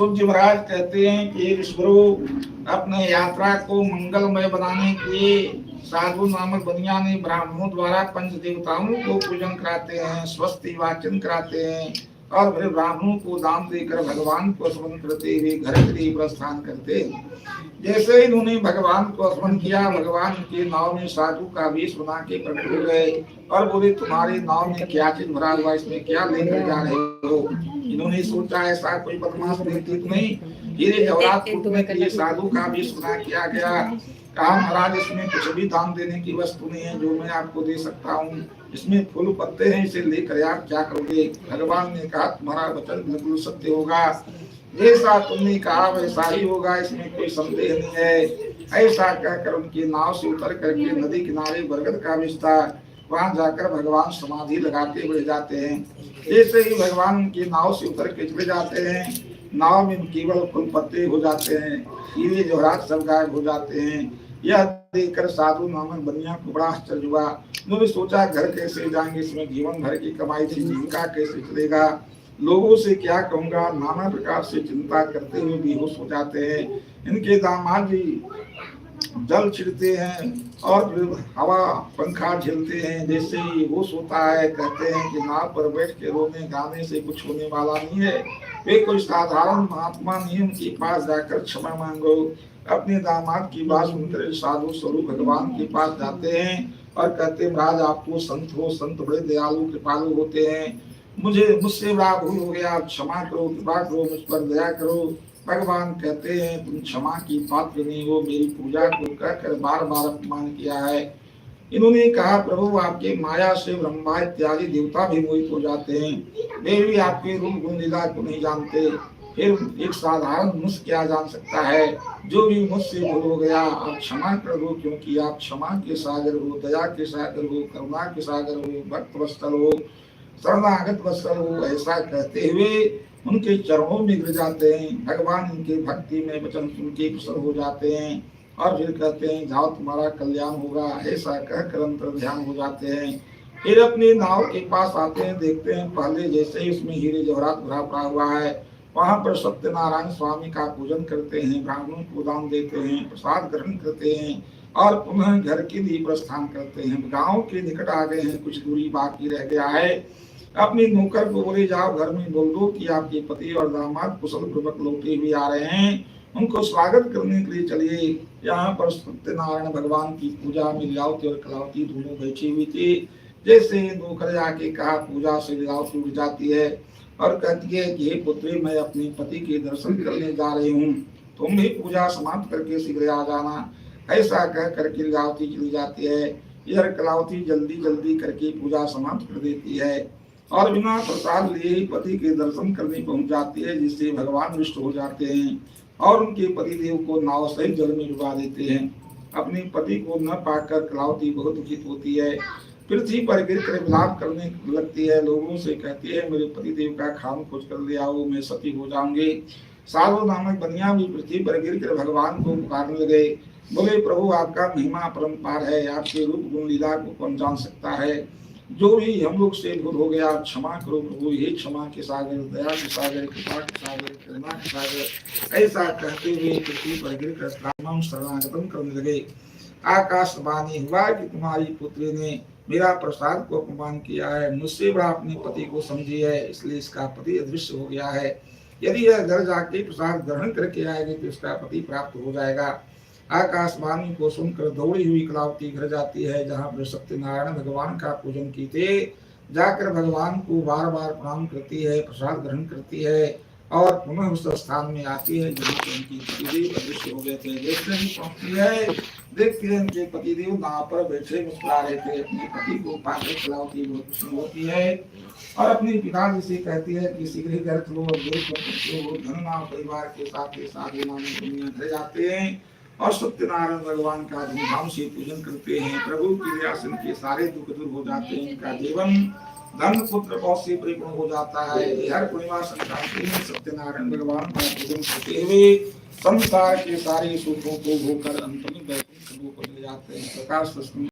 सूर्य महाराज कहते हैं कि विश्वगुरु अपने यात्रा को मंगलमय बनाने के लिए साधु नामक बनिया ने ब्राह्मणों द्वारा पंच देवताओं को पूजन कराते हैं, स्वस्ति वाचन कराते हैं और फिर ब्राह्मणों को दान देकर भगवान को स्मरण करते हुए घर के लिए प्रस्थान करते हैं। जैसे इन्होंने भगवान को स्मरण किया, भगवान के नाव में साधु का वेश बना के प्रकट हो गए और बोले तुम्हारे नाव में क्या चीज भरा हुआ, इसमें क्या लेकर जा रहे हो। इन्होंने सोचा ऐसा कोई बदमाश व्यक्ति तो नहीं। हीरे जवाहरात लूटने के लिए साधु का वेश बना किया गया। कहा महाराज इसमें कुछ भी दान देने की वस्तु नहीं है जो मैं आपको दे सकता हूँ, इसमें फूल पत्ते हैं, इसे लेकर आप क्या करोगे। भगवान ने कहा तुम्हारा वचन बिल्कुल सत्य होगा, जैसा तुमने कहा वैसा ही होगा, इसमें कोई संदेह नहीं है। ऐसा कहकर उनकी नाव से उतर करके नदी किनारे बरगद का वृक्ष था, वहां जाकर भगवान समाधि लगाते हुए जाते हैं। जैसे ही भगवान उनकी नाव से उतर के चले जाते हैं, नाव में केवल फूल पत्ते हो जाते हैं, हीरे जवाहरात सब गायब हो जाते हैं। यह देखकर साधु नामक बनिया को बड़ा आश्चर्य हुआ। उन्होंने सोचा घर कैसे जाएंगे, इसमें जीवन भर की कमाई थी, जीविका कैसे चलेगा, लोगों से क्या कहूंगा। नाना प्रकार से चिंता करते हुए बेहोश हो जाते हैं। इनके दामाद भी जल छिड़ते हैं और हवा पंखा झेलते हैं। जैसे ही होश होता है कहते हैं कि नाव पर बैठ के रोने गाने से कुछ होने वाला नहीं है, वे कोई साधारण महात्मा नहीं, उनके पास जाकर क्षमा मांगो। अपने दामाद की बात सुनकर साधु स्वरूप भगवान के पास जाते हैं और कहते हैं महाराज आप तो संत हो, संत बड़े दयालु कृपालु होते हैं, मुझसे बड़ा भूल हो गया, आप क्षमा करो, कृपा करो, मुझ पर दया करो। भगवान कहते हैं तुम क्षमा की पात्र नहीं हो, मेरी पूजा को कहकर बार बार अपमान किया है। इन्होंने कहा प्रभु आपके माया से ब्रह्मा इत्यादि देवता भी मोहित हो जाते हैं, वे भी आपके रूप गुण लीला को नहीं जानते, फिर एक साधारण मनुष्य क्या जान सकता है। जो भी मुझसे भूल हो गया आप क्षमा कर दो, क्योंकि आप क्षमा के सागर हो, दया के सागर हो, करुणा के सागर हो, भक्त वत्सल हो, शरणागत वत्सल हो। ऐसा कहते हुए उनके चरणों में गिर जाते हैं। भगवान उनके भक्ति में वचन सुन के प्रसन्न हो जाते हैं और फिर कहते हैं जाओ तुम्हारा कल्याण होगा। ऐसा कहकर अंतर ध्यान हो जाते हैं। फिर अपनी नाव के पास आते हैं, देखते हैं पहले जैसे ही उसमें हीरे जवाहरात भरा पड़ा हुआ है। वहां पर सत्यनारायण स्वामी का पूजन करते हैं, ब्राह्मणों को दान देते हैं, प्रसाद ग्रहण करते हैं और पुनः घर के लिए प्रस्थान करते हैं। गांव के निकट आ गए हैं, कुछ दूरी बाकी रह गया है। अपनी नौकर को बोले जाओ घर में बोल दो कि आपके पति और दामाद कुशल पूर्वक लौटे हुए आ रहे हैं, उनको स्वागत करने के लिए चलिए। यहाँ पर सत्यनारायण भगवान की पूजा में लीलावती और कलावती दोनों बैठी हुई थी। जैसे नौकर आके कहा पूजा से लीलावती उठ जाती है और कहती है कि हे पुत्री मैं अपने पति के दर्शन करने जा रही हूँ, तुम भी पूजा समाप्त करके शीघ्र आ जाना। ऐसा कह करके लीलावती चली जाती है। यह कलावती जल्दी जल्दी करके पूजा समाप्त कर देती है और बिना प्रसाद लिए ही पति के दर्शन करने पहुंच जाती है, जिससे भगवान रुष्ट हो जाते हैं और उनके पतिदेव को नाव सहित जल में डुबा देते हैं। अपने पति को न पाकर कलावती बहुत दुखित होती है, पृथ्वी पर गिर कर विलाप करने लगती है। लोगों से कहती है मेरे पतिदेव का खान खोज कर ले आओ, मैं सती हो जाऊंगी। साधु नामक बनिया भी पृथ्वी पर गिर कर भगवान को पुकारने लगे, बोले प्रभु आपका महिमा परम्पार है, आपके रूप गुण लीला को कौन जान सकता है। जो भी हम लोग से भूल हो गया क्षमा करो प्रभु, हे क्षमा के सागर, दया के सागर, कृपा के सागर, करुणा के सागर। ऐसा कहते हुए पृथ्वी पर गिर कर शरणागतम करने लगे। आकाशवाणी हुआ कि तुम्हारी पुत्री ने मेरा प्रसाद को अपमान किया है, मुझसे बड़ा अपने पति को समझी है, इसलिए इसका पति अदृश्य हो गया है। यदि यह घर जाके प्रसाद ग्रहण करके आएगी तो इसका पति प्राप्त हो जाएगा। आकाशवाणी को सुनकर दौड़ी हुई कलावती घर जाती है, जहाँ पर सत्यनारायण भगवान का पूजन की थे। जाकर भगवान को बार बार प्रणाम करती है, प्रसाद ग्रहण करती है और पुनः उस स्थान में आती है जहाँ पर उनकी पतिदेव अदृश्य हो गए थे। देखते ही पहुंचती है, देखती है उनके पतिदेव नाव पर बैठे मुस्कुरा रहे थे। अपने पति को पाकर कलावती बहुत खुशी होती है और अपने पिताजी से कहती है कि शीघ्र ही घर चलो और धन परिवार के साथ घर जाते हैं और सत्यनारायण भगवान का धूमधाम से पूजन करते हैं। प्रभु की दया से उनके सारे दुख दूर हो जाते हैं, उनका जीवन धन पुत्र बहुत से परिपूर्ण हो जाता है। हर पूर्णिमा संक्रांति में सत्यनारायण भगवान का पूजन करते हुए संसार के सारे सुखों को भोगकर अंत में वैकुंठ को ले जाते हैं। प्रकाश